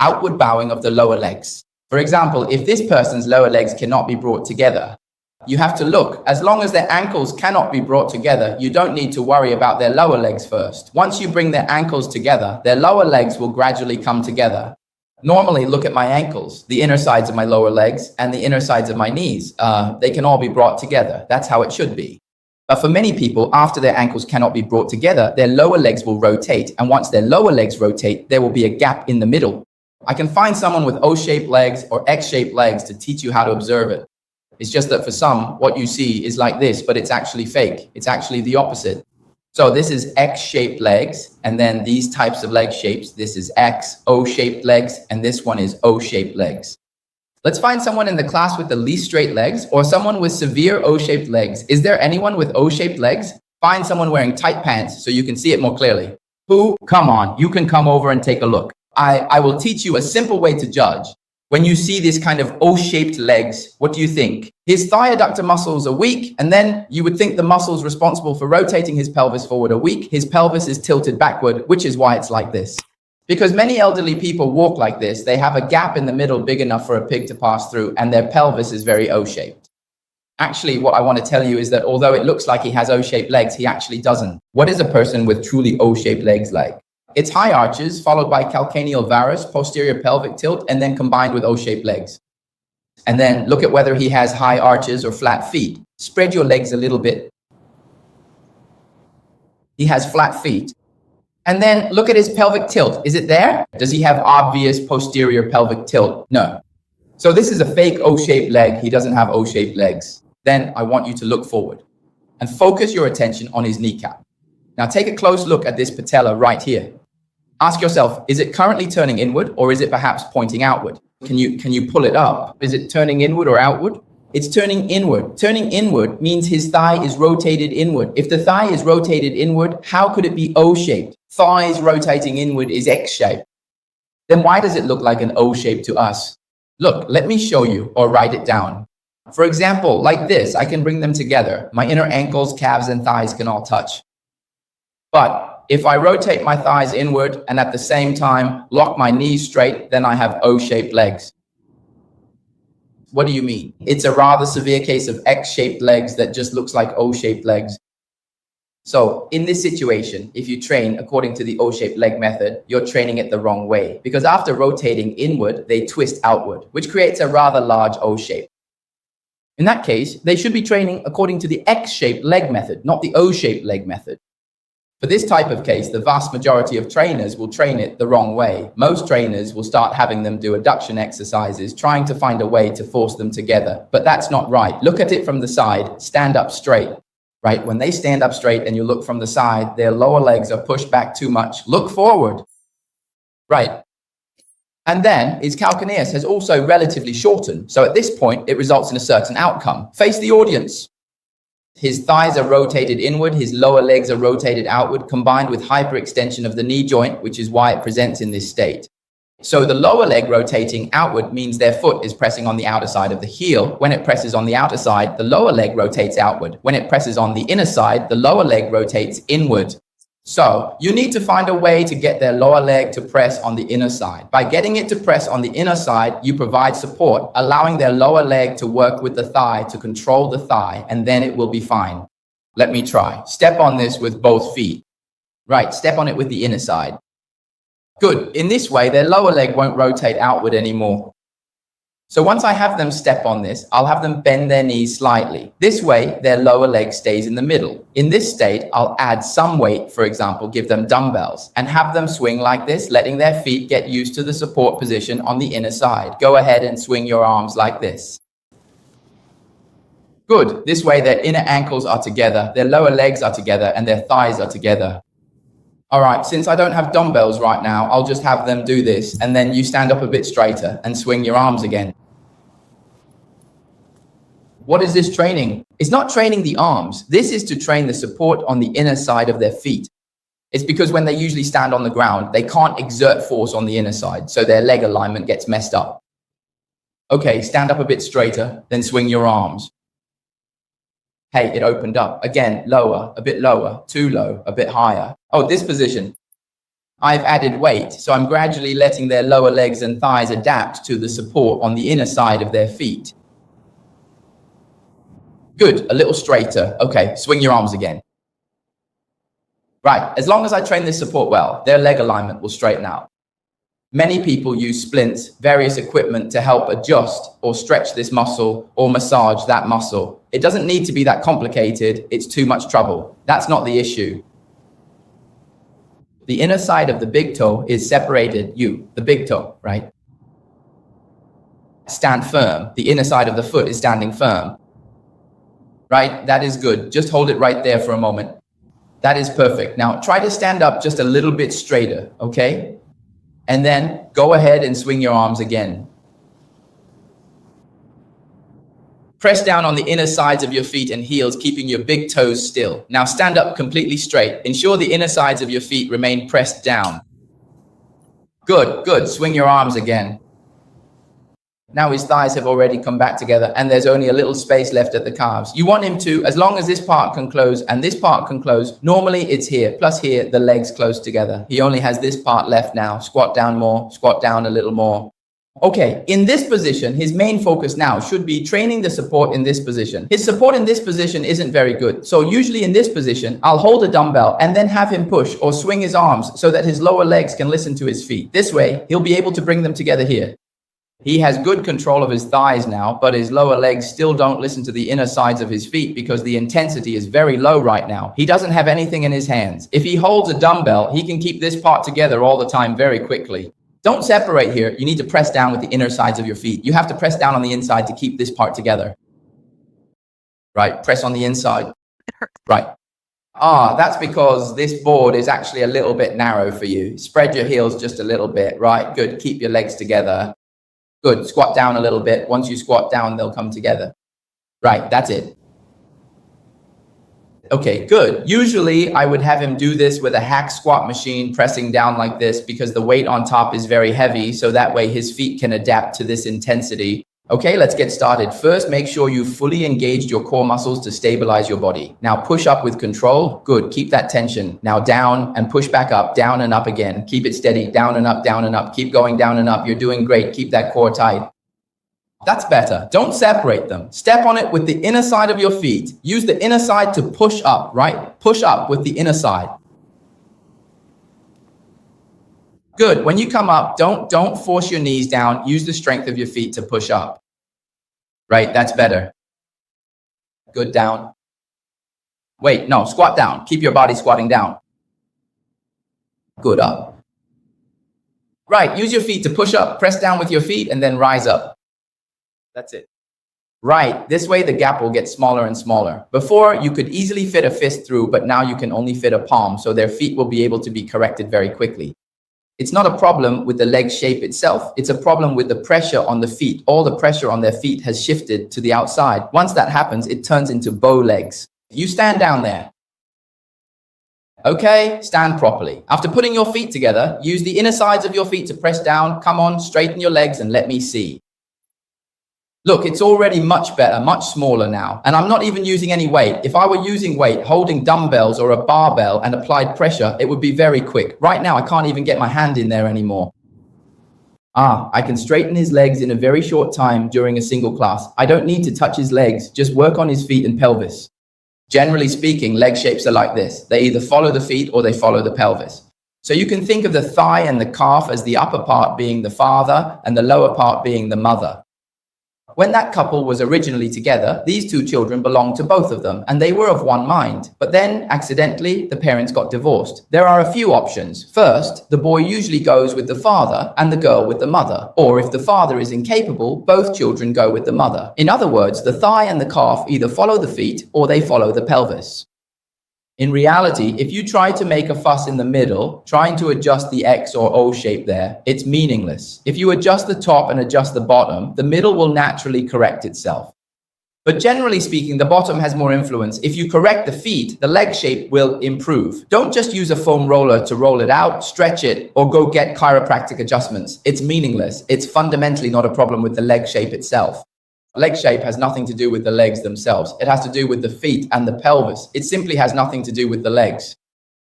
outward bowing of the lower legs. For example, if this person's lower legs cannot be brought together, you have to look. As long as their ankles cannot be brought together, you don't need to worry about their lower legs first. Once you bring their ankles together, their lower legs will gradually come together. Normally, look at my ankles, the inner sides of my lower legs and the inner sides of my knees. They can all be brought together. That's how it should be. But for many people, after their ankles cannot be brought together, their lower legs will rotate. And once their lower legs rotate, there will be a gap in the middle. I can find someone with O-shaped legs or X-shaped legs to teach you how to observe it. It's just that for some, what you see is like this, but it's actually fake. It's actually the opposite. So this is X-shaped legs, and then these types of leg shapes. This is X, O-shaped legs, and this one is O-shaped legs. Let's find someone in the class with the least straight legs or someone with severe O-shaped legs. Is there anyone with O-shaped legs? Find someone wearing tight pants so you can see it more clearly. Who? Come on, you can come over and take a look. I will teach you a simple way to judge. When you see this kind of O-shaped legs, what do you think? His thigh adductor muscles are weak, and then you would think the muscles responsible for rotating his pelvis forward are weak. His pelvis is tilted backward, which is why it's like this. Because many elderly people walk like this, they have a gap in the middle big enough for a pig to pass through, and their pelvis is very O-shaped. Actually, what I want to tell you is that although it looks like he has O-shaped legs, he actually doesn't. What is a person with truly O-shaped legs like? It's high arches, followed by calcaneal varus, posterior pelvic tilt, and then combined with O-shaped legs. And then look at whether he has high arches or flat feet. Spread your legs a little bit. He has flat feet. And then look at his pelvic tilt. Is it there? Does he have obvious posterior pelvic tilt? No. So this is a fake O-shaped leg. He doesn't have O-shaped legs. Then I want you to look forward and focus your attention on his kneecap. Now take a close look at this patella right here. Ask yourself, is it currently turning inward or is it perhaps pointing outward? Can you pull it up? Is it turning inward or outward? It's turning inward. Turning inward means his thigh is rotated inward. If the thigh is rotated inward, how could it be O-shaped? Thighs rotating inward is X-shaped. Then why does it look like an O shape to us? Look, let me show you or write it down. For example, like this, I can bring them together. My inner ankles, calves, and thighs can all touch. But if I rotate my thighs inward and at the same time lock my knees straight, then I have O-shaped legs. What do you mean? It's a rather severe case of X-shaped legs that just looks like O-shaped legs. So in this situation, if you train according to the O-shaped leg method, you're training it the wrong way, because after rotating inward, they twist outward, which creates a rather large O shape. In that case, they should be training according to the X-shaped leg method, not the O-shaped leg method. For this type of case, the vast majority of trainers will train it the wrong way. Most trainers will start having them do adduction exercises, trying to find a way to force them together. But that's not right. Look at it from the side, stand up straight. Right? When they stand up straight and you look from the side, their lower legs are pushed back too much. Look forward. Right. And then his calcaneus has also relatively shortened. So at this point, it results in a certain outcome. Face the audience. His thighs are rotated inward. His lower legs are rotated outward, combined with hyperextension of the knee joint, which is why it presents in this state. So the lower leg rotating outward means their foot is pressing on the outer side of the heel. When it presses on the outer side, the lower leg rotates outward. When it presses on the inner side, the lower leg rotates inward. So you need to find a way to get their lower leg to press on the inner side. By getting it to press on the inner side, you provide support, allowing their lower leg to work with the thigh to control the thigh, and then it will be fine. Let me try. Step on this with both feet. Right, step on it with the inner side. Good. In this way, their lower leg won't rotate outward anymore. So once I have them step on this, I'll have them bend their knees slightly. This way, their lower leg stays in the middle. In this state, I'll add some weight, for example, give them dumbbells, and have them swing like this, letting their feet get used to the support position on the inner side. Go ahead and swing your arms like this. Good. This way, their inner ankles are together, their lower legs are together, and their thighs are together. All right, since I don't have dumbbells right now, I'll just have them do this, and then you stand up a bit straighter and swing your arms again. What is this training? It's not training the arms. This is to train the support on the inner side of their feet. It's because when they usually stand on the ground, they can't exert force on the inner side, so their leg alignment gets messed up. Okay, stand up a bit straighter, then swing your arms. Hey, it opened up. Again, lower, a bit lower, too low, a bit higher. Oh, this position. I've added weight, so I'm gradually letting their lower legs and thighs adapt to the support on the inner side of their feet. Good, a little straighter. Okay, swing your arms again. Right, as long as I train this support well, their leg alignment will straighten out. Many people use splints, various equipment to help adjust or stretch this muscle or massage that muscle. It doesn't need to be that complicated, it's too much trouble. That's not the issue. The inner side of the big toe is separated, the big toe, right? Stand firm. The inner side of the foot is standing firm. Right, that is good. Just hold it right there for a moment. That is perfect. Now try to stand up just a little bit straighter, okay? And then go ahead and swing your arms again. Press down on the inner sides of your feet and heels, keeping your big toes still. Now stand up completely straight. Ensure the inner sides of your feet remain pressed down. Good, good. Swing your arms again. Now his thighs have already come back together and there's only a little space left at the calves. You want him to, as long as this part can close and this part can close, normally it's here, plus here, the legs close together. He only has this part left now. Squat down more, squat down a little more. Okay, in this position, his main focus now should be training the support in this position. His support in this position isn't very good. So usually in this position, I'll hold a dumbbell and then have him push or swing his arms so that his lower legs can listen to his feet. This way, he'll be able to bring them together here. He has good control of his thighs now, but his lower legs still don't listen to the inner sides of his feet because the intensity is very low right now. He doesn't have anything in his hands. If he holds a dumbbell, he can keep this part together all the time very quickly. Don't separate here. You need to press down with the inner sides of your feet. You have to press down on the inside to keep this part together. Right, press on the inside. Right. That's because this board is actually a little bit narrow for you. Spread your heels just a little bit. Right, good. Keep your legs together. Good. Squat down a little bit. Once you squat down, they'll come together. Right. That's it. Okay, good. Usually I would have him do this with a hack squat machine, pressing down like this because the weight on top is very heavy. So that way his feet can adapt to this intensity. Okay, let's get started. First, make sure you fully engaged your core muscles to stabilize your body. Now push up with control. Good. Keep that tension. Now down and push back up, down and up again. Keep it steady. Down and up, down and up. Keep going down and up. You're doing great. Keep that core tight. That's better. Don't separate them. Step on it with the inner side of your feet. Use the inner side to push up, right? Push up with the inner side. Good. When you come up, don't force your knees down. Use the strength of your feet to push up. Right, that's better. Good, down. Wait, no, squat down. Keep your body squatting down. Good, up. Right, use your feet to push up. Press down with your feet and then rise up. That's it. Right, this way the gap will get smaller and smaller. Before, you could easily fit a fist through, but now you can only fit a palm, so their feet will be able to be corrected very quickly. It's not a problem with the leg shape itself. It's a problem with the pressure on the feet. All the pressure on their feet has shifted to the outside. Once that happens, it turns into bow legs. You stand down there. Okay, stand properly. After putting your feet together, use the inner sides of your feet to press down. Come on, straighten your legs and let me see. Look, it's already much better, much smaller now. And I'm not even using any weight. If I were using weight, holding dumbbells or a barbell and applied pressure, it would be very quick. Right now, I can't even get my hand in there anymore. I can straighten his legs in a very short time during a single class. I don't need to touch his legs, just work on his feet and pelvis. Generally speaking, leg shapes are like this. They either follow the feet or they follow the pelvis. So you can think of the thigh and the calf as the upper part being the father and the lower part being the mother. When that couple was originally together, these two children belonged to both of them, and they were of one mind. But then, accidentally, the parents got divorced. There are a few options. First, the boy usually goes with the father and the girl with the mother. Or if the father is incapable, both children go with the mother. In other words, the thigh and the calf either follow the feet or they follow the pelvis. In reality, if you try to make a fuss in the middle, trying to adjust the X or O shape there, it's meaningless. If you adjust the top and adjust the bottom, the middle will naturally correct itself. But generally speaking, the bottom has more influence. If you correct the feet, the leg shape will improve. Don't just use a foam roller to roll it out, stretch it, or go get chiropractic adjustments. It's meaningless. It's fundamentally not a problem with the leg shape itself. Leg shape has nothing to do with the legs themselves. It has to do with the feet and the pelvis. It simply has nothing to do with the legs.